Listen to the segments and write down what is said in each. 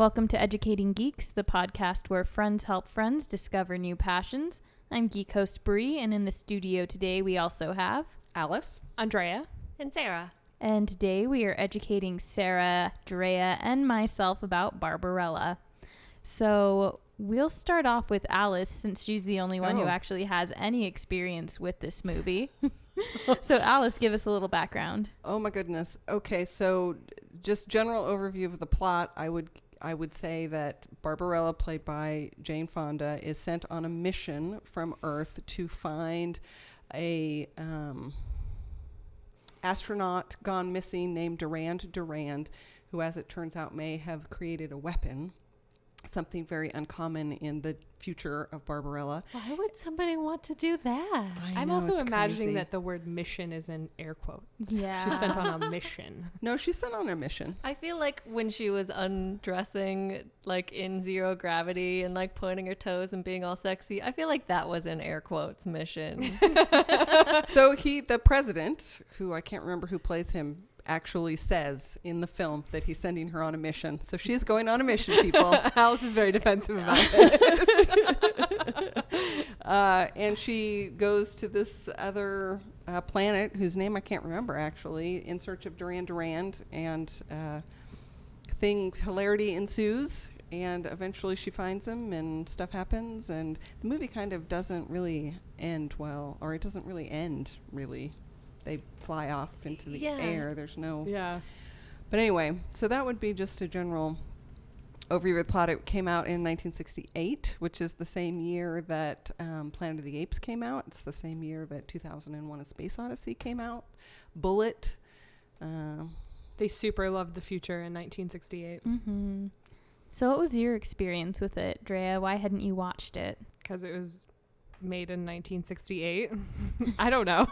Welcome to Educating Geeks, the podcast where friends help friends discover new passions. I'm geek host Bri, and in the studio today we also have Alice, Andrea, and Sara. And today we are educating Sara, Andrea, and myself about Barbarella. So we'll start off with Alice, since she's the only one who actually has any experience with this movie. So Alice, give us a little background. Oh my goodness. Okay, so just general overview of the plot. I would say that Barbarella, played by Jane Fonda, is sent on a mission from Earth to find a astronaut gone missing named Durand, who, as it turns out, may have created a weapon, something very uncommon in the future of Barbarella. Why would somebody want to do that? I'm also imagining that the word mission is in air quotes. Yeah. She's sent on a mission. No, she's sent on a mission. I feel like when she was undressing, like in zero gravity and like pointing her toes and being all sexy, I feel like that was an air quotes mission. So the president, who I can't remember who plays him, actually says in the film that he's sending her on a mission. So she's going on a mission, people. Alice is very defensive about it. And she goes to this other planet whose name I can't remember, actually, in search of Durand, and hilarity ensues, and eventually she finds him and stuff happens, and the movie kind of doesn't really end well, or it doesn't really end, really. They fly off into the air. There's no... Yeah. But anyway, so that would be just a general overview of the plot. It came out in 1968, which is the same year that Planet of the Apes came out. It's the same year that 2001: A Space Odyssey came out. Bullet. They super loved the future in 1968. Mm-hmm. So what was your experience with it, Drea? Why hadn't you watched it? Because it was made in 1968. I don't know.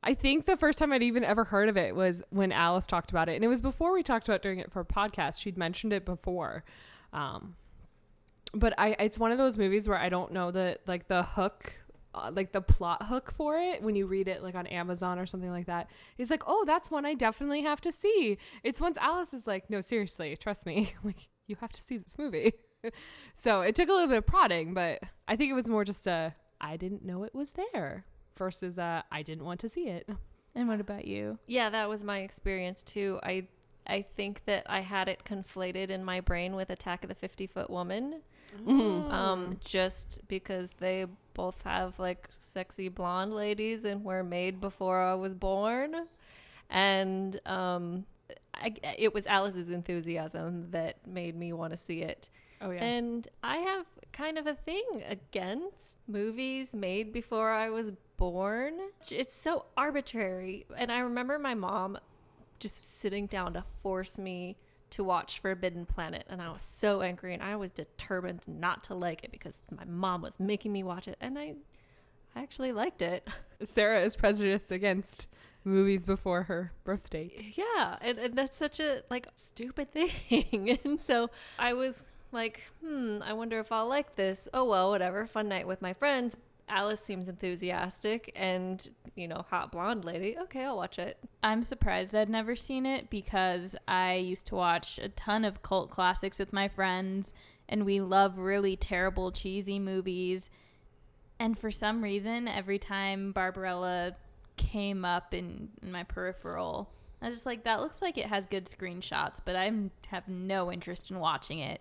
I think the first time I'd even ever heard of it was when Alice talked about it, and it was before we talked about doing it for a podcast. She'd mentioned it before, but it's one of those movies where I don't know the hook, like the plot hook for it. When you read it like on Amazon or something like that, it's like, oh, that's one I definitely have to see. It's once Alice is like, no, seriously, trust me, like you have to see this movie. So it took a little bit of prodding, but I think it was more just I didn't know it was there versus I didn't want to see it. And what about you? Yeah, that was my experience too. I think that I had it conflated in my brain with Attack of the 50-Foot Woman. Mm-hmm. Just because they both have like sexy blonde ladies and were made before I was born. And it was Alice's enthusiasm that made me want to see it. Oh, yeah. And I have kind of a thing against movies made before I was born. It's so arbitrary. And I remember my mom just sitting down to force me to watch Forbidden Planet. And I was so angry, and I was determined not to like it because my mom was making me watch it. And I actually liked it. Sara is prejudiced against movies before her birth date. Yeah. And that's such a stupid thing. And so I was like, I wonder if I'll like this. Oh, well, whatever. Fun night with my friends. Alice seems enthusiastic and, hot blonde lady. Okay, I'll watch it. I'm surprised I'd never seen it because I used to watch a ton of cult classics with my friends, and we love really terrible, cheesy movies. And for some reason, every time Barbarella came up in my peripheral, I was just like, that looks like it has good screenshots, but I have no interest in watching it.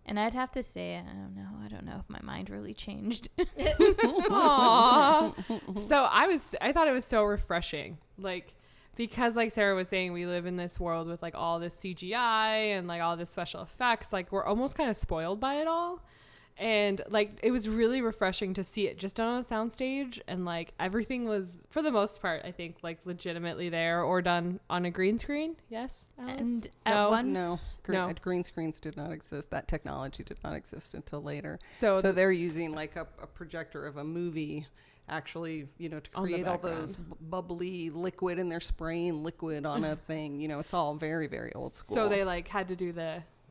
And I'd have to say, I don't know if my mind really changed. Aww. So I thought it was so refreshing. Because like Sara was saying, we live in this world with like all this CGI and like all this special effects. Like we're almost kind of spoiled by it all. And like it was really refreshing to see it just on a soundstage, and like everything was, for the most part, I think, like legitimately there or done on a green screen. Yes, Alice? And Green screens did not exist. That technology did not exist until later. So they're using like a projector of a movie, actually, to create all those bubbly liquid, and they're spraying liquid on a thing. It's all very, very old school. So they like had to do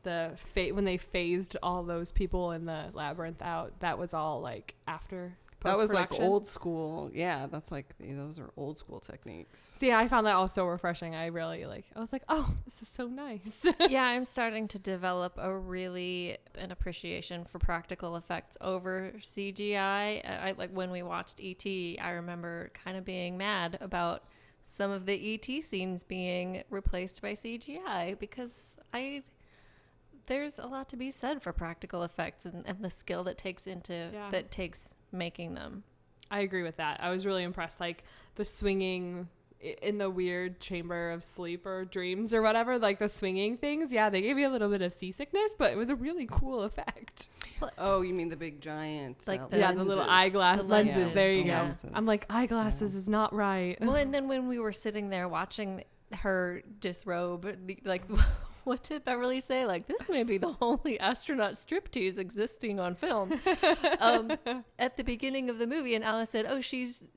when they phased all those people in the labyrinth out. That was all like after. That was like post-production. old school. Yeah, that's like, those are old school techniques. See, I found that all so refreshing. I really I was like, oh, this is so nice. Yeah, I'm starting to develop an appreciation for practical effects over CGI. I like when we watched E.T., I remember kind of being mad about some of the E.T. scenes being replaced by CGI because there's a lot to be said for practical effects and the skill that takes making them. I agree with that. I was really impressed. Like the swinging in the weird chamber of sleep or dreams or whatever, like the swinging things. Yeah, they gave you a little bit of seasickness, but it was a really cool effect. Oh, you mean the big giant Like The little eyeglass The lenses. lenses. There you Yeah. go. I'm like, eyeglasses is not right. Well, and then when we were sitting there watching her disrobe, like, what did Beverly say? Like, this may be the only astronaut striptease existing on film. At the beginning of the movie, and Alice said, "Oh, she's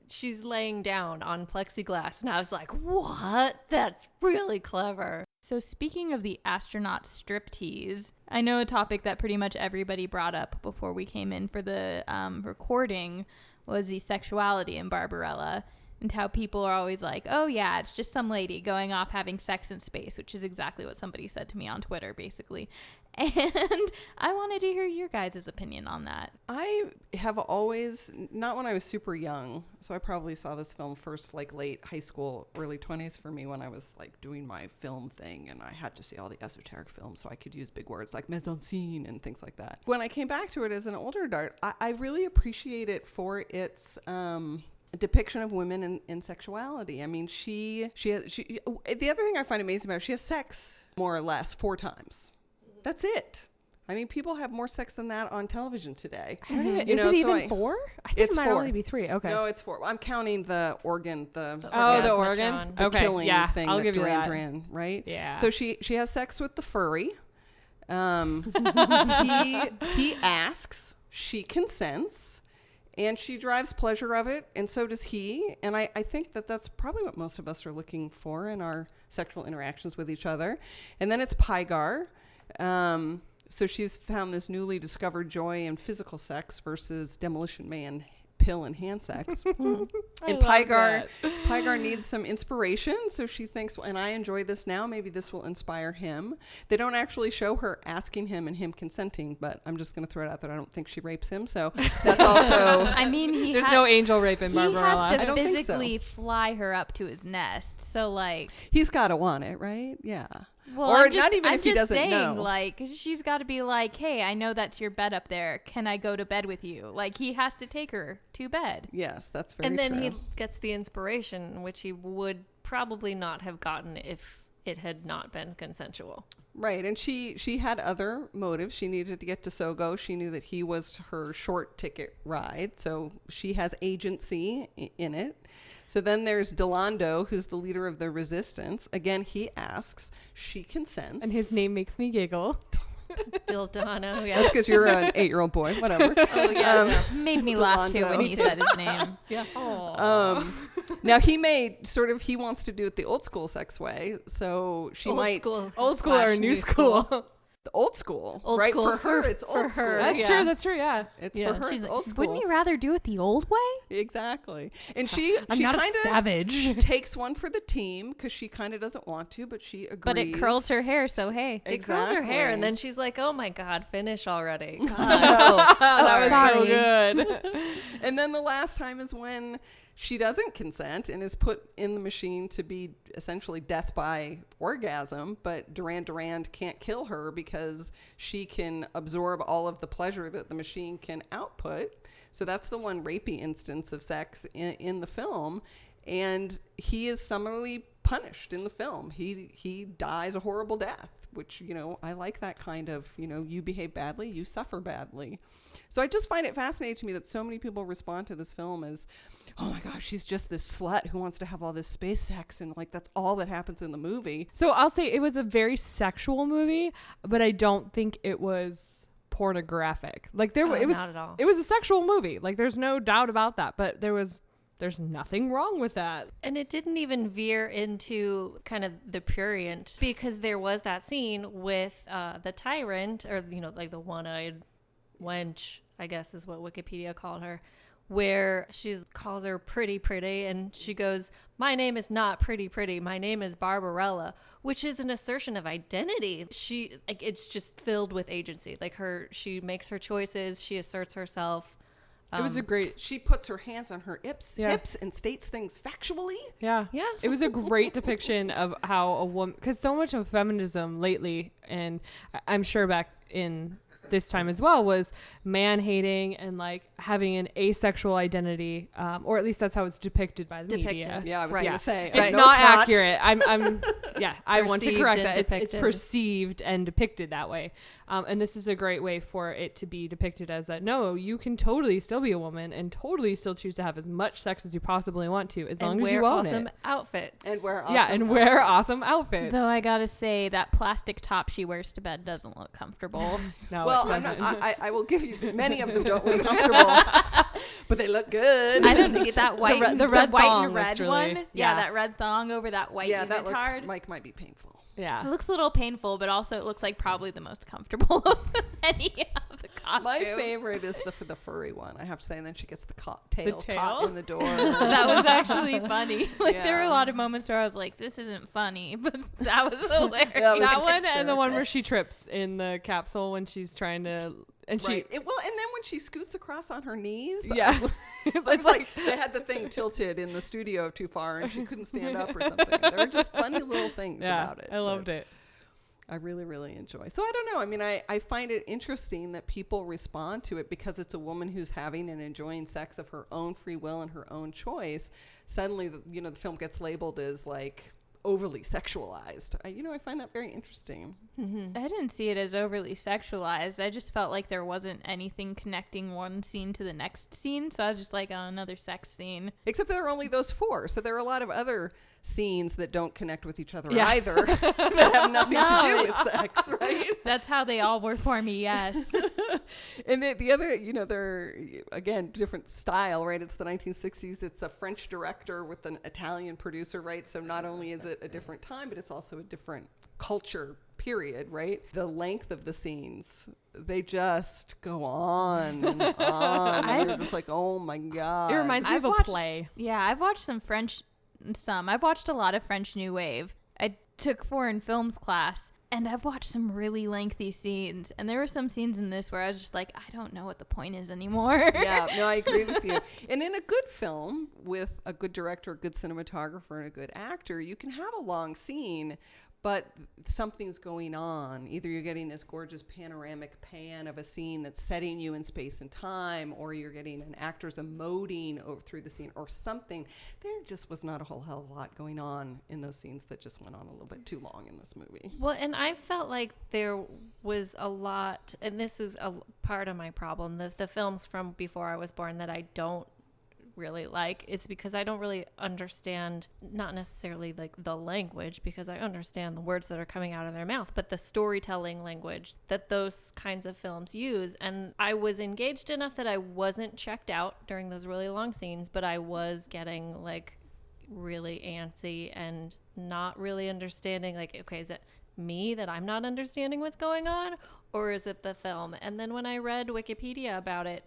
laying down on plexiglass," and I was like, "What? That's really clever." So speaking of the astronaut striptease, I know a topic that pretty much everybody brought up before we came in for the recording was the sexuality in Barbarella. And how people are always like, oh yeah, it's just some lady going off having sex in space, which is exactly what somebody said to me on Twitter, basically. And I wanted to hear your guys' opinion on that. I have always, not when I was super young, so I probably saw this film first like late high school, early 20s for me when I was like doing my film thing and I had to see all the esoteric films so I could use big words like mise en scene and things like that. When I came back to it as an older adult, I really appreciate it for its depiction of women in sexuality. I mean, the other thing I find amazing about her, she has sex more or less 4 times. That's it. I mean, people have more sex than that on television today. I don't even, You is know, it so even 4? I think it's it might 4. only be 3. Okay. No, it's 4. I'm counting the organ, the orgasmatron. organ. the Okay. killing Yeah, thing I'll that give you that. Duran, right? Yeah. So she has sex with the furry. He asks, she consents, and she derives pleasure of it, and so does he. And I think that that's probably what most of us are looking for in our sexual interactions with each other. And then it's Pygar. So she's found this newly discovered joy in physical sex versus Demolition Man pill and hand sex. And Pygar needs some inspiration, so she thinks, well, and I enjoy this now, maybe this will inspire him. They don't actually show her asking him and him consenting, but I'm just going to throw it out that I don't think she rapes him, so that's also... I mean, There's no angel rape in he Barbarella. has I to don't think so. physically fly her up to his nest. So, like... He's got to want it, right? Yeah. Well, Or I'm just, not even I'm if he just doesn't saying, know. like, she's got to be like, hey, I know that's your bed up there. Can I go to bed with you? Like, he has to take her to bed. Yes, that's very And then true. he gets the inspiration, which he would probably not have gotten if it had not been consensual. Right, and she had other motives. She needed to get to Sogo. She knew that he was her short ticket ride, so she has agency in it. So then there's Delando, who's the leader of the resistance. Again, he asks. She consents. And his name makes me giggle. Dildano, yeah. That's because you're an 8-year-old boy. Whatever. Oh, yeah. Made me laugh, too, when Delando. he said his name. Yeah. Now, he wants to do it the old school sex way. So she Old might... school. Old school or slash new school. The old school. Old right? school For her, for- it's for old her. school. That's Yeah. true. That's true. Yeah. It's Yeah. for her. She's It's like, old school. wouldn't you rather do it the old way? Exactly. And she I'm she not a kind of savage. takes one for the team because she kind of doesn't want to, but she agrees. But it curls her hair, so hey. It curls her hair, and Exactly. then she's like, "Oh my God, finish already!" God. That was sorry. so good. And then the last time is when she doesn't consent and is put in the machine to be essentially death by orgasm, but Durand can't kill her because she can absorb all of the pleasure that the machine can output. So that's the one rapey instance of sex in the film. And he is summarily punished in the film. He dies a horrible death, which, I like that kind of, you behave badly, you suffer badly. So I just find it fascinating to me that so many people respond to this film as, oh my gosh, she's just this slut who wants to have all this space sex, and like that's all that happens in the movie. So I'll say it was a very sexual movie, but I don't think it was pornographic. Like it was not at all. It was a sexual movie. Like there's no doubt about that, but there's nothing wrong with that. And it didn't even veer into kind of the prurient, because there was that scene with the tyrant, or like the one-eyed wench, I guess is what Wikipedia called her, where she calls her pretty, and she goes, "My name is not pretty, my name is Barbarella," which is an assertion of identity. She, like, it's just filled with agency. Like, she makes her choices, she asserts herself. It was a great. She puts her hands on her hips and states things factually. Yeah. Yeah. It was a great depiction of how a woman, because so much of feminism lately, and I'm sure back in this time as well, was man hating and like having an asexual identity, or at least that's how it's depicted by the media. Yeah, I was Right. going to say. It's no, not accurate. I'm I want to Perceived correct and that. It's depicted. perceived and depicted that way. And this is a great way for it to be depicted as that, no, you can totally still be a woman and totally still choose to have as much sex as you possibly want to, as long as you own awesome it. outfits. And wear awesome And wear awesome outfits. Though I gotta say, that plastic top she wears to bed doesn't look comfortable. No, Well, it doesn't. I will give you, many of them don't look comfortable, but they look good. I don't think that white, the red white thong and red looks really- one. yeah. That red thong over that white Yeah, that unitard. looks, Mike might be painful. It Yeah. looks a little painful, but also it looks like probably the most comfortable of any of the costumes. My favorite is the furry one, I have to say, and then she gets the tail tail? caught in the door. That was actually funny. Like, there were Yeah. a lot of moments where I was like, this isn't funny, but that was hilarious. That was That one and the hysterical. one where she trips in the capsule when she's trying to, and Right. And then when she scoots across on her knees, Yeah. it's like they had the thing tilted in the studio too far, and she couldn't stand up or something. There were just funny little things about it. I loved that it. I really, really enjoy. So I don't know. I mean, I find it interesting that people respond to it because it's a woman who's having and enjoying sex of her own free will and her own choice. Suddenly, the film gets labeled as like overly sexualized. I find that very interesting. I didn't see it as overly sexualized. I just felt like there wasn't anything connecting one scene to the next scene. So I was just like, oh, another sex scene. Except there are only those 4. So there are a lot of other scenes that don't connect with each other Yeah. either that have nothing to do with sex, right? That's how they all were for me, yes. And the other, they're, again, different style, right? It's the 1960s. It's a French director with an Italian producer, right? So not only is it a different time, but it's also a different culture period, right? The length of the scenes, they just go on and on. And you're just like, oh my God. It reminds me I've of a watched- play. Yeah, I've watched I've watched a lot of French New Wave. I took foreign films class, and I've watched some really lengthy scenes. And there were some scenes in this where I was just like, I don't know what the point is anymore. Yeah, no, I agree with you. And in a good film with a good director, a good cinematographer, and a good actor, you can have a long scene, but something's going on. Either you're getting this gorgeous panoramic pan of a scene that's setting you in space and time, or you're getting an actor's emoting through the scene or something. There just was not a whole hell of a lot going on in those scenes that just went on a little bit too long in this movie. Well, and I felt like there was a lot, and this is a part of my problem, the films from before I was born that I don't really like, it's because I don't really understand, not necessarily like the language, because I understand the words that are coming out of their mouth, but the storytelling language that those kinds of films use. And I was engaged enough that I wasn't checked out during those really long scenes, but I was getting like really antsy and not really understanding, like, okay, is it me that I'm not understanding what's going on, or is it the film? And then when I read Wikipedia about it,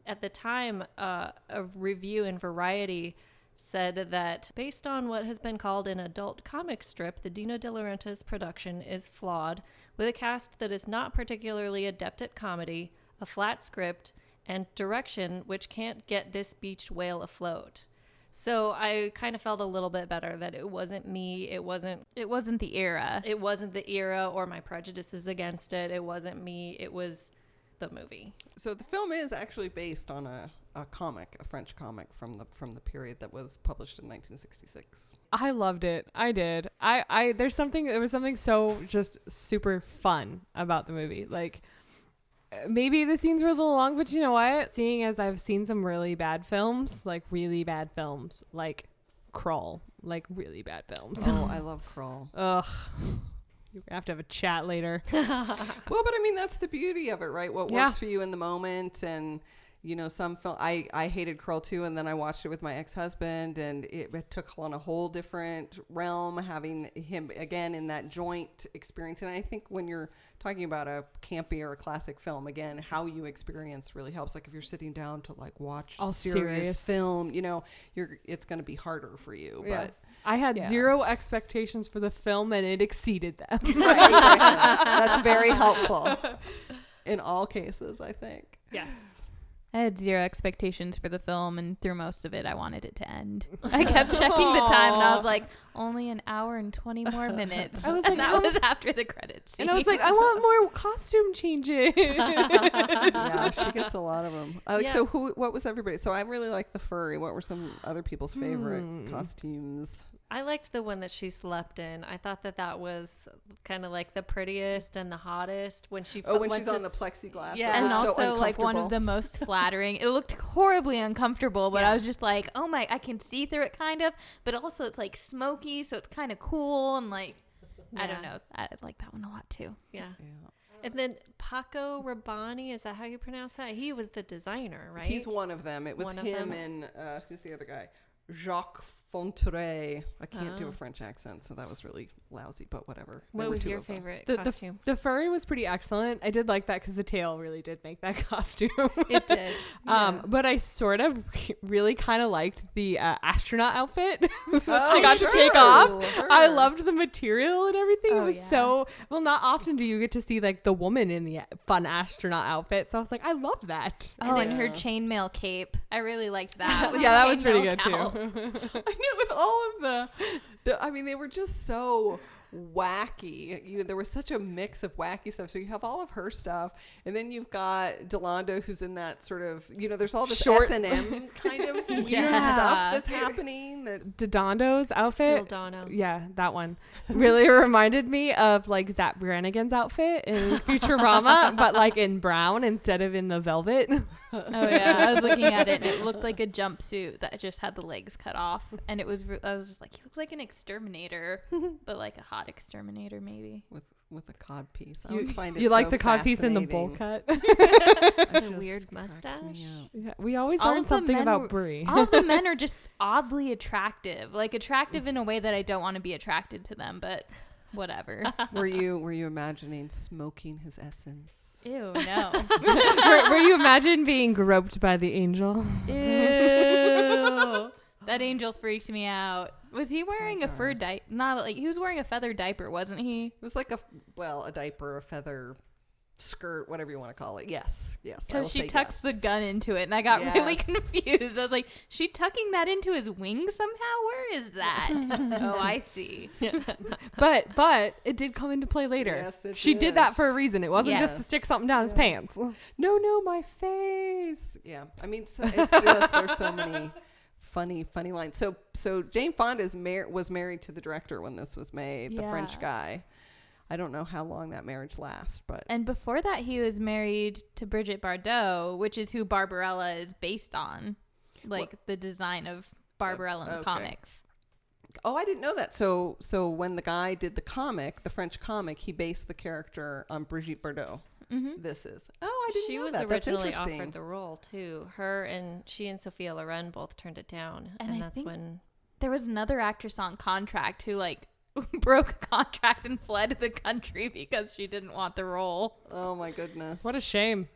at the time, a review in Variety said that based on what has been called an adult comic strip, the Dino De Laurentiis production is flawed, with a cast that is not particularly adept at comedy, a flat script, and direction which can't get this beached whale afloat. So I kind of felt a little bit better that it wasn't me, it wasn't the era. It wasn't the era or my prejudices against it. It wasn't me, it was the movie. So the film is actually based on a French comic from the period that was published in 1966. I loved it. I did. There was something so just super fun about the movie. Like, maybe the scenes were a little long, but you know what? Seeing as I've seen some really bad films, like Krull, like really bad films. Oh, I love Krull. Ugh. You're going to have a chat later. Well, but I mean, that's the beauty of it, right? What works for you in the moment. And, you know, some film, I hated Curl too, and then I watched it with my ex-husband, and it took on a whole different realm, having him again in that joint experience. And I think when you're talking about a campy or a classic film, again, how you experience really helps. Like if you're sitting down to like watch All serious film, you know, it's going to be harder for you. Yeah. But I had Yeah. zero expectations for the film, and it exceeded them. right, exactly. That's very helpful in all cases, I think. Yes. I had zero expectations for the film, and through most of it, I wanted it to end. I kept checking the time, and I was like, only an hour and 20 more minutes. I was and like, that was after the credits. And I was like, I want more costume changes. Yeah, she gets a lot of them. Yeah. So what was everybody? So I really like the furry. What were some other people's favorite costumes? I liked the one that she slept in. I thought that was kind of like the prettiest and the hottest when she When went she's to on the plexiglass. Yeah. that and looked so also like one of uncomfortable. the most flattering. It looked horribly uncomfortable, but Yeah. I was just like, oh my, I can see through it kind of, but also it's like smoky, so it's kind of cool, and like, I don't Yeah. know. I like that one a lot too. Yeah. Yeah. And then Paco Rabanne, is that how you pronounce that? He was the designer, right? He's one of them. It was One of him them? and who's the other guy? Jacques Fonterey. I can't do Oh. a French accent, so that was really lousy, but whatever. There What were was two your of them. favorite The costume? furry was pretty excellent. I did like that because the tail really did make that costume. It did. But I sort of really kind of liked the astronaut outfit Oh, she got to take off. Sure. I loved the material and everything. Oh, It was yeah. so well. Not often do you get to see like the woman in the fun astronaut outfit. So I was like, I love that. Oh, and her Yeah. chainmail cape. I really liked that. with Yeah, the that was really chainmail good cowl. too. I know, with all of the I mean, they were just so wacky. You know, there was such a mix of wacky stuff. So you have all of her stuff, and then you've got Delando, who's in that sort of, you know, there's all this Short- S&M kind of weird Yeah. stuff that's happening. That Dodondo's outfit. Dildano. Yeah, that one really reminded me of like Zap Brannigan's outfit in Futurama, but like in brown instead of in the velvet. Oh yeah, I was looking at it and it looked like a jumpsuit that just had the legs cut off, and it was. I was just like, he looks like an exterminator, but like a hot exterminator maybe. with a cod piece. I always find it You like so the cod piece in the bowl fascinating. cut? It The just weird cracks me mustache? up. Yeah, we always All learn of the something men about were- Bri. All of the men are just oddly attractive, like attractive in a way that I don't want to be attracted to them, but whatever. Were you imagining smoking his essence? Ew, no. were you imagine being groped by the angel? Ew. That angel freaked me out. Was he wearing a God. fur diaper? Not like he was wearing a feather diaper, wasn't he? It was like a diaper, a feather skirt, whatever you want to call it. Yes. I will Because she say tucks the yes. gun into it, and I got really Yes. confused. I was like, she tucking that into his wing somehow? Where is that? Oh, I see. But it did come into play later. Yes, it She did that did. for a reason. It wasn't just to Yes. stick something down his pants. No, my face. Yeah. I mean, it's just there's so many funny lines. So Jane Fonda was married to the director when this was made, the French Yeah. guy. I don't know how long that marriage lasts, but And before that, he was married to Brigitte Bardot, which is who Barbarella is based on. Like the design of Barbarella in the Okay. comics. oh, I didn't know that. So when the guy did the comic, the French comic, he based the character on Brigitte Bardot. Mm-hmm. This is. Oh, I didn't She know was that. That's originally interesting. offered the role too. She and Sophia Loren both turned it down, And and I that's think- when There was another actress on contract who like broke a contract and fled the country because she didn't want the role. Oh my goodness. What a shame.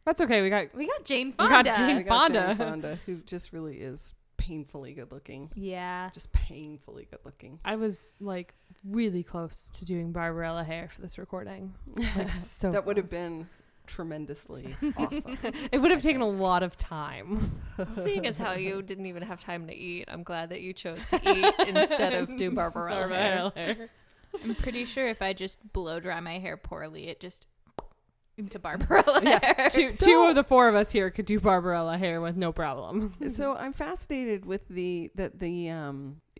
That's okay. We got We got Jane We Fonda. got Jane I got Jane Fonda. Fonda, who just really is painfully good looking. Yeah. Just painfully good looking. I was like really close to doing Barbarella hair for this recording. Like so That would have close. been tremendously awesome. It would have taken a lot of time. seeing as how you didn't even have time to eat, I'm glad that you chose to eat instead of do Barbarella hair. I'm pretty sure if I just blow dry my hair poorly, it just into Barbarella Yeah, hair. two of the four of us here could do Barbarella hair with no problem. So I'm fascinated with the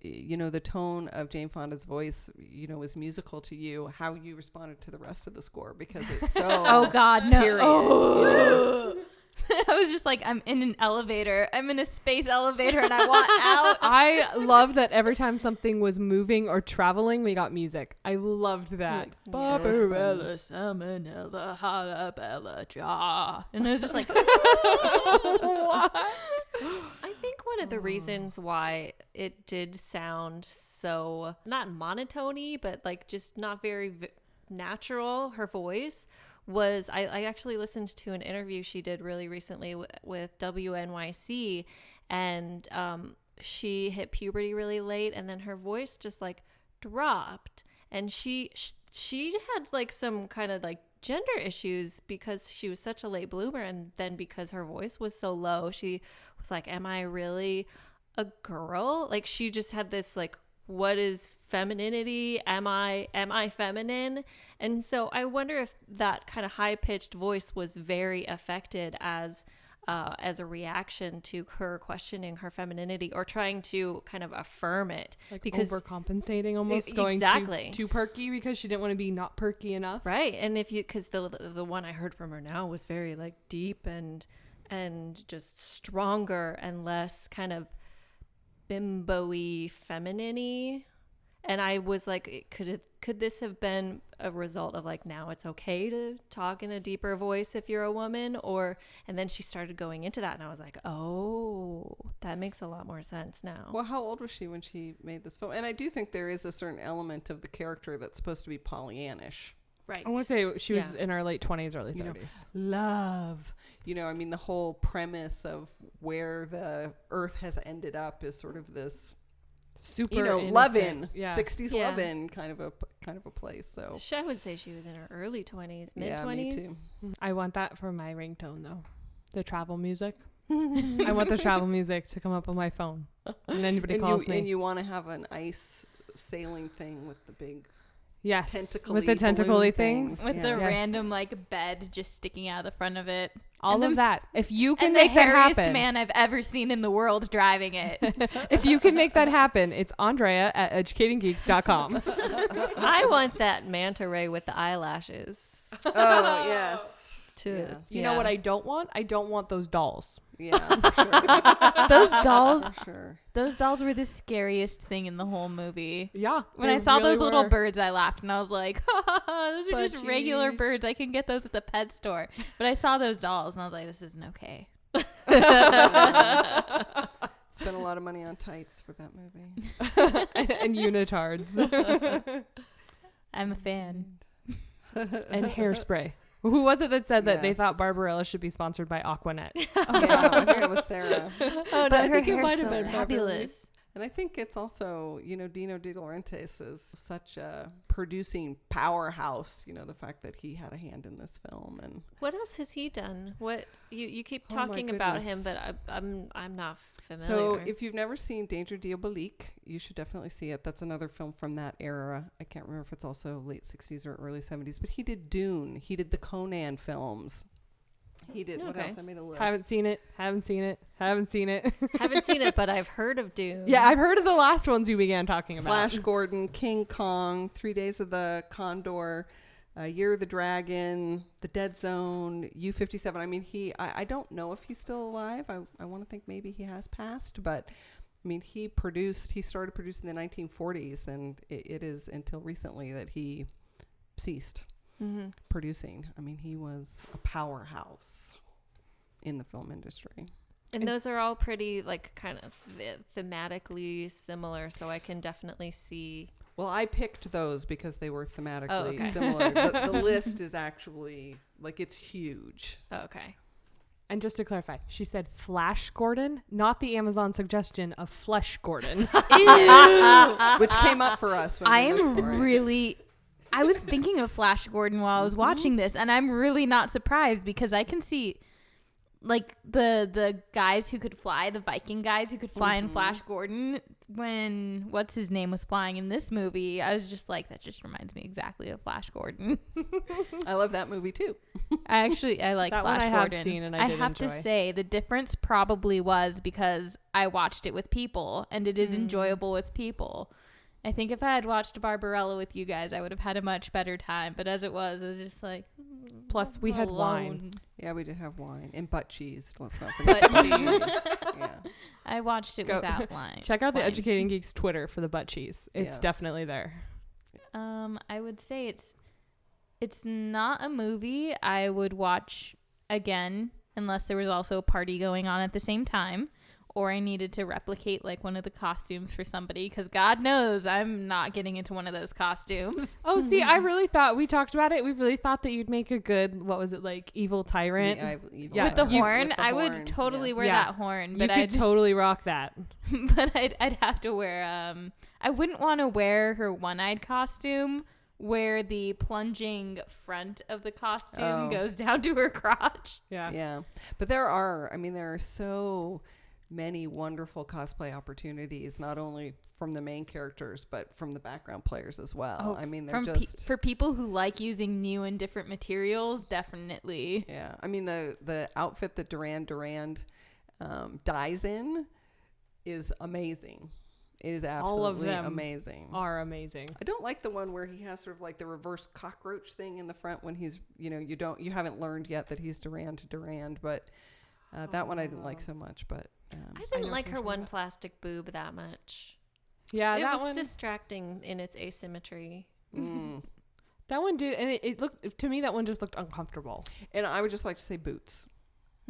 you know, the tone of Jane Fonda's voice, you know, was musical to you, how you responded to the rest of the score, because it's so Oh God, no. period, Oh. I was just like, I'm in an elevator. I'm in a space elevator and I want out. I loved that every time something was moving or traveling, we got music. I loved that. Barbarella, salmonella, halabella, jaw. And I was just like, what? I think one of the reasons why it did sound so, not monotony, but like just not very natural, her voice, was I actually listened to an interview she did really recently with WNYC, and she hit puberty really late, and then her voice just like dropped, and she had like some kind of like gender issues because she was such a late bloomer, and then because her voice was so low, she was like, am I really a girl? Like she just had this like, what is femininity? Am I feminine? And so I wonder if that kind of high-pitched voice was very affected as a reaction to her questioning her femininity or trying to kind of affirm it, Like because overcompensating, almost going exactly too perky because she didn't want to be not perky enough. right. And if you, because the one I heard from her now was very like deep and just stronger and less kind of bimbo-y, feminine-y. And I was like, could this have been a result of like, now it's okay to talk in a deeper voice if you're a woman? And then she started going into that, and I was like, oh, that makes a lot more sense now. Well, how old was she when she made this film? And I do think there is a certain element of the character that's supposed to be Pollyannish. Right. I want to say she was in her late 20s, early 30s. You know, love. You know, I mean, the whole premise of where the Earth has ended up is sort of this, super, you know, innocent. love-in, Yeah. 60s Yeah. love-in kind of a place. So I would say she was in her early 20s, mid 20s. yeah, me too. I want that for my ringtone, though. The travel music. I want the travel music to come up on my phone. And anybody calls me. And you want to have an ice sailing thing with the big Yes. tentacly With the tentacly balloon things. with the Yeah. Yes. random like bed just sticking out of the front of it. All And of the- that. If you can And make the that hairiest happen. man I've ever seen in the world driving it. If you can make that happen, it's Andrea at educatinggeeks.com. I want that manta ray with the eyelashes. Oh, yes. To You know what I don't want? I don't want those dolls. Yeah, for sure. Those dolls were the scariest thing in the whole movie. Yeah. When I saw those little birds, I laughed and I was like, those are just regular Budgies. birds. I can get those at the pet store. But I saw those dolls and I was like, this isn't okay. Spent a lot of money on tights for that movie. and unitards. I'm a fan. And hairspray. Who was it that said that they Yes. thought Barbarella should be sponsored by Aquanet? Yeah, I think it was Sarah. Oh, no, But I her think it hair's might have so been fabulous. And I think it's also, you know, Dino De Laurentiis is such a producing powerhouse. You know, the fact that he had a hand in this film. And What else has he done? What you keep Oh my talking about him, goodness. but I'm not familiar. so if you've never seen Danger Diabolique, you should definitely see it. That's another film from that era. I can't remember if it's also late 60s or early 70s, but he did Dune. He did the Conan films. He did, what Okay. else? I made a list. Haven't seen it. Haven't seen it. Haven't seen it. haven't seen it, but I've heard of Dune. Yeah, I've heard of the last ones you began talking about. Flash Gordon, King Kong, 3 Days of the Condor, Year of the Dragon, The Dead Zone, U-57. I mean, I don't know if he's still alive. I want to think maybe he has passed, but I mean, he started producing in the 1940s, and it is until recently that he ceased producing. I mean, he was a powerhouse in the film industry. And those are all pretty like kind of thematically similar, so I can definitely see. Well, I picked those because they were thematically okay. similar. The list is actually, like, it's huge. Oh, okay. And just to clarify, she said Flash Gordon, not the Amazon suggestion of Flesh Gordon. Which came up for us when I we looked for am it. really... I was thinking of Flash Gordon while I was watching this, and I'm really not surprised because I can see... Like the guys who could fly, the Viking guys who could fly in Flash Gordon, when what's his name was flying in this movie, I was just like, that just reminds me exactly of Flash Gordon. I love that movie too. I like That Flash one I have Gordon. seen and I did have enjoy. to say the difference probably was because I watched it with people, and it is enjoyable with people. I think if I had watched Barbarella with you guys, I would have had a much better time. But as it was just like, Plus, we had wine. Yeah, we did have wine and butt cheese. Let's not forget Butt butt cheese. Yeah. I watched it Go. without wine. Check out the wine. Educating Geeks Twitter for the butt cheese. It's Yes. definitely there. I would say it's not a movie I would watch again unless there was also a party going on at the same time, or I needed to replicate like one of the costumes for somebody, because God knows I'm not getting into one of those costumes. Oh, see, I really thought, we talked about it. We really thought that you'd make a good, what was it, like evil tyrant? Yeah, With the you- horn, with the I horn, would totally wear Yeah. that horn, You but could totally rock that. but I'd have to wear I wouldn't want to wear her one-eyed costume where the plunging front of the costume goes down to her crotch. Yeah. Yeah. But there are so many wonderful cosplay opportunities, not only from the main characters, but from the background players as well. I mean, they're just... for people who like using new and different materials, definitely. Yeah. I mean, the outfit that Duran dies in is amazing. It is absolutely All of them amazing. Are amazing. I don't like the one where he has sort of like the reverse cockroach thing in the front when he's, you haven't learned yet that he's Durand, but that one I didn't like so much, but I know didn't what like you're her talking one about. plastic boob that much. Yeah, It that was one. distracting in its asymmetry. That one did, and it looked, to me, that one just looked uncomfortable. and I would just like to say boots.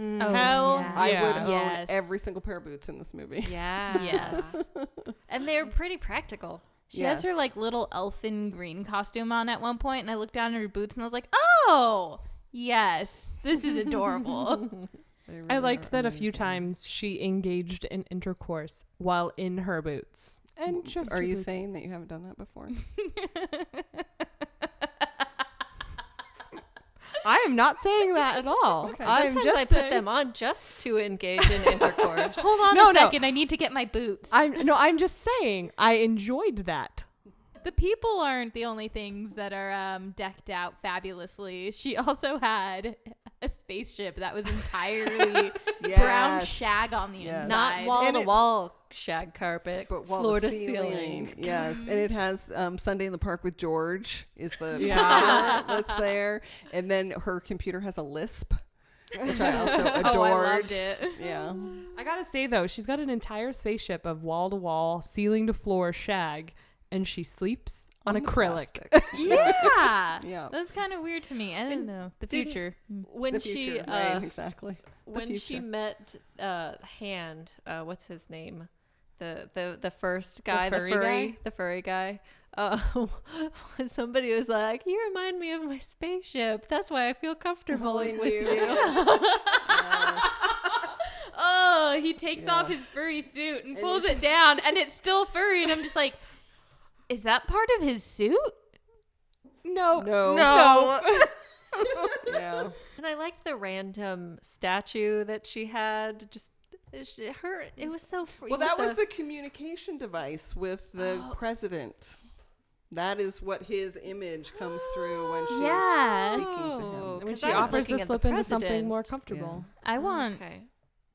Oh, Hell yeah. I yeah. would own Yes. every single pair of boots in this movie. Yeah. Yes. And they're pretty practical. She has her Yes. like little elfin green costume on at one point, and I looked down at her boots and I was like, oh, yes, this is adorable. They really I liked are that a few amazing. times she engaged in intercourse while in her boots. And just Are her you boots. saying that you haven't done that before? I am not saying that at all. Okay. I'm Sometimes just I put saying, them on just to engage in intercourse. Hold on No, a no. second. I need to get my boots. I'm just saying I enjoyed that. The people aren't the only things that are decked out fabulously. She also had a spaceship that was entirely brown Yes. shag on the Yes. inside. Not wall And to it- wall shag carpet, But wall floor to to ceiling. Yes, and it has Sunday in the Park with George is the Yeah. picture that's there, and then her computer has a lisp, which I also adored. Oh, I loved it. Yeah, I gotta say though, she's got an entire spaceship of wall to wall, ceiling to floor shag, and she sleeps on the acrylic. plastic. Yeah. Yeah. That's kind of weird to me. I don't know. The didn't- future. When The she future, right? Exactly. The when she future. met Hand, what's his name? The first guy, furry the furry guy. When somebody was like, "You remind me of my spaceship. That's why I feel comfortable Pulling with you. you." Oh, he takes Yeah. off his furry suit and pulls it down, and it's still furry. And I'm just like, is that part of his suit? No. No. Yeah. And I liked the random statue that she had. Just her. It was so free. Well, that was the communication device with the Oh. president. That is what his image comes through when she's Yeah. speaking to him. And when 'Cause she I was offers looking to at the slip into something president. more comfortable. I want Okay.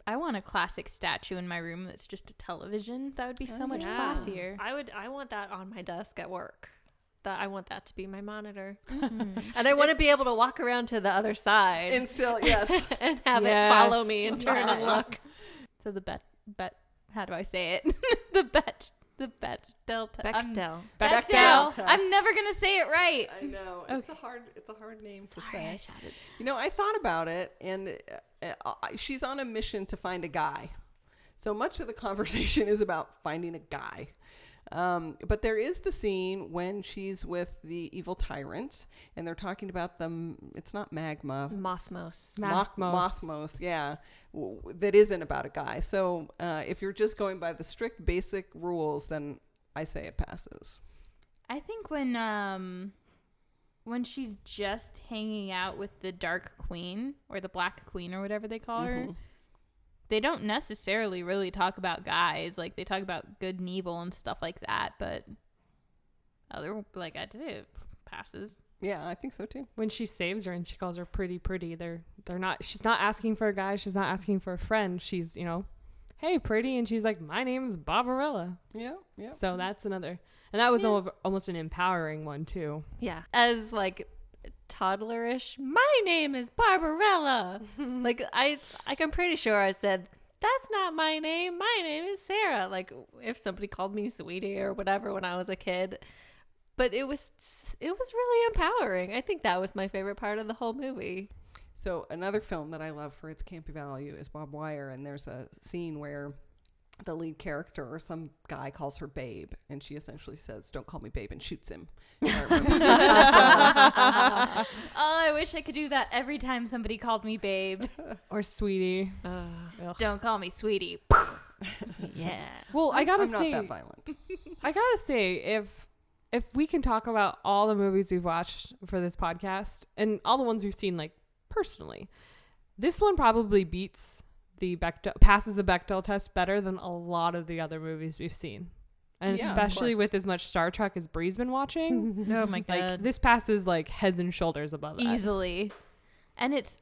I want a classic statue in my room that's just a television. That would be so much Yeah. classier. I want that on my desk at work. I want that to be my monitor. Mm-hmm. And I want to be able to walk around to the other side And still, yes. and have Yes. it follow me and turn and Yeah. look. So the bet how do I say it? the bet delta. Bechdel. Bechdel. test. I'm never gonna say it right. I know. It's a hard name to Sorry, I say. shouted. You know, I thought about it, and she's on a mission to find a guy. So much of the conversation is about finding a guy. But there is the scene when she's with the evil tyrant, and they're talking about it's not magma. Mothmos. Mothmos, yeah. That isn't about a guy. So if you're just going by the strict basic rules, then I say it passes. I think when she's just hanging out with the Dark Queen or the Black Queen or whatever they call her, they don't necessarily really talk about guys. Like, they talk about good and evil and stuff like that, but other, like, I did, it passes. Yeah, I think so too. When she saves her and she calls her pretty, they're not, she's not asking for a guy. She's not asking for a friend. She's, hey, pretty. And she's like, my name is Barbarella. Yeah, yeah. So that's another, and that was almost an empowering one too. Yeah. As like toddlerish, my name is Barbarella. Like, I'm pretty sure I said, that's not my name is Sarah. Like, if somebody called me sweetie or whatever when I was a kid. But it was really empowering. I think that was my favorite part of the whole movie. So another film that I love for its campy value is Bob Wire, and there's a scene where the lead character or some guy calls her babe, and she essentially says, "Don't call me babe," and shoots him. Oh, I wish I could do that every time somebody called me babe. Or sweetie. Don't call me sweetie. Yeah. Well, I'm say, not that violent. I gotta say, if we can talk about all the movies we've watched for this podcast and all the ones we've seen, like, personally, this one probably passes the Bechdel test better than a lot of the other movies we've seen. And Yeah, especially with as much Star Trek as Bri's been watching. Oh my God. Like, this passes like heads and shoulders above that. Easily. And it's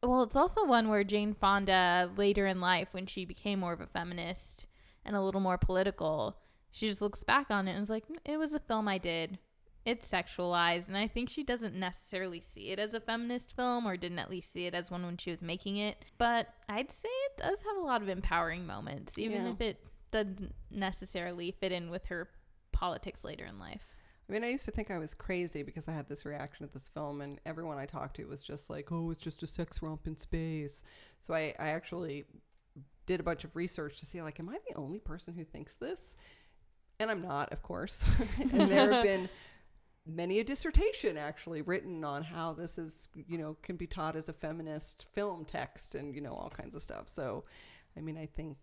also one where Jane Fonda later in life, when she became more of a feminist and a little more political, she just looks back on it and is like, it was a film I did. It's sexualized, and I think she doesn't necessarily see it as a feminist film, or didn't at least see it as one when she was making it. But I'd say it does have a lot of empowering moments, even if it doesn't necessarily fit in with her politics later in life. I mean, I used to think I was crazy because I had this reaction at this film, and everyone I talked to was just like, "Oh, it's just a sex romp in space." So I actually did a bunch of research to see, like, am I the only person who thinks this? And I'm not, of course. And there have been many a dissertation actually written on how this is, can be taught as a feminist film text and, all kinds of stuff. So, I mean, I think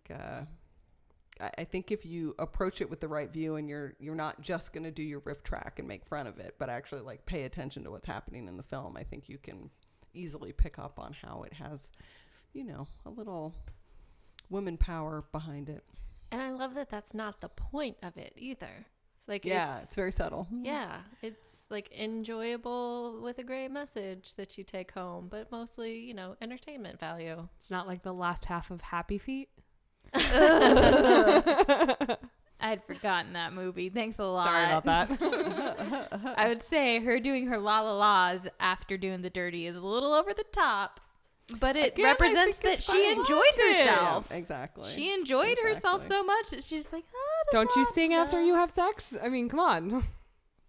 if you approach it with the right view and you're not just going to do your riff track and make fun of it, but actually like pay attention to what's happening in the film, I think you can easily pick up on how it has, a little woman power behind it. And I love that that's not the point of it either. Like, it's very subtle. Yeah, it's like enjoyable with a great message that you take home, but mostly, entertainment value. It's not like the last half of Happy Feet. I'd forgotten that movie. Thanks a lot. Sorry about that. I would say her doing her la la la's after doing the dirty is a little over the top, but it represents that she enjoyed herself. Exactly. She enjoyed herself so much that she's like, don't you sing after you have sex? I mean, come on.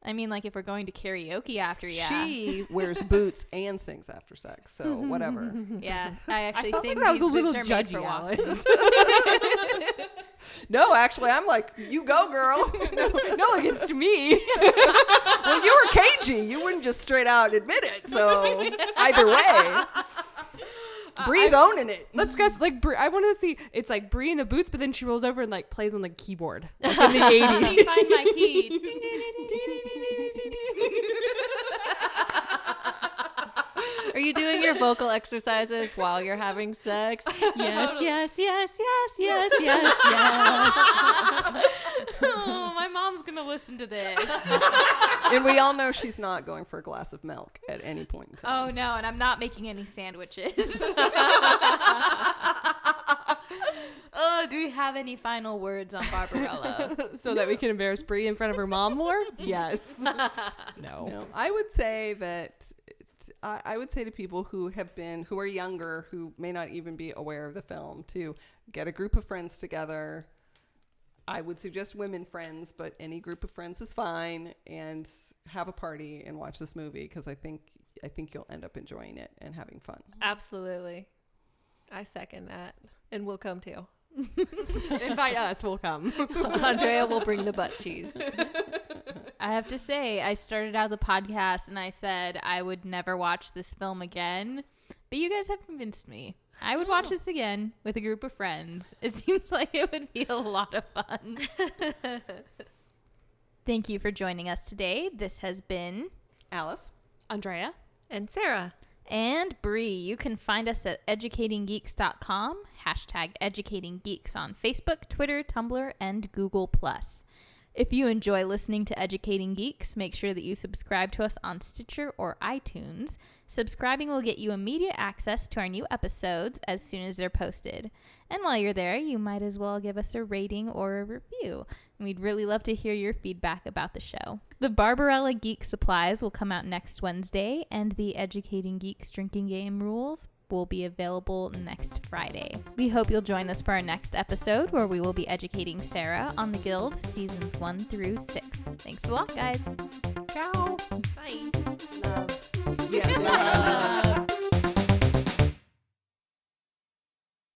I mean, like, if we're going to karaoke after, She wears boots and sings after sex, so whatever. Yeah, I actually sing like these little boots are made for judgy, walking. No, actually, I'm like, you go, girl. No, against me. Well, you were cagey. You wouldn't just straight out admit it. So either way, Bri's owning it. Let's guess, like, I want to see, it's like Bri in the boots, but then she rolls over and like plays on the keyboard. Like in the 80s. Let me find my key. Are you doing your vocal exercises while you're having sex? Yes, Totally. yes, yes, yes, yes, yes, yes. Oh, my mom's going to listen to this. And we all know she's not going for a glass of milk at any point in time. Oh, no, and I'm not making any sandwiches. Oh, do we have any final words on Barbarella? So that we can embarrass Bri in front of her mom more? Yes. No. No, I would say that I would say to people who are younger, who may not even be aware of the film, to get a group of friends together. I would suggest women friends, but any group of friends is fine, and have a party and watch this movie, because I think you'll end up enjoying it and having fun. Absolutely. I second that. And we'll come too. Invite us, we'll come. Andrea will bring the butt cheese. I have to say, I started out the podcast and I said I would never watch this film again, but you guys have convinced me. I would watch this again with a group of friends. It seems like it would be a lot of fun. Thank you for joining us today. This has been Alice, Andrea, And Sarah. and Bri. You can find us at educatinggeeks.com, #educatinggeeks on Facebook, Twitter, Tumblr, and Google+. If you enjoy listening to Educating Geeks, make sure that you subscribe to us on Stitcher or iTunes. Subscribing will get you immediate access to our new episodes as soon as they're posted. And while you're there, you might as well give us a rating or a review. We'd really love to hear your feedback about the show. The Barbarella Geek Supplies will come out next Wednesday, and the Educating Geeks drinking game rules will be available next Friday. We hope you'll join us for our next episode, where we will be educating Sarah on the Guild seasons 1 through 6. Thanks a lot, guys. Ciao. Bye. Love. Yeah.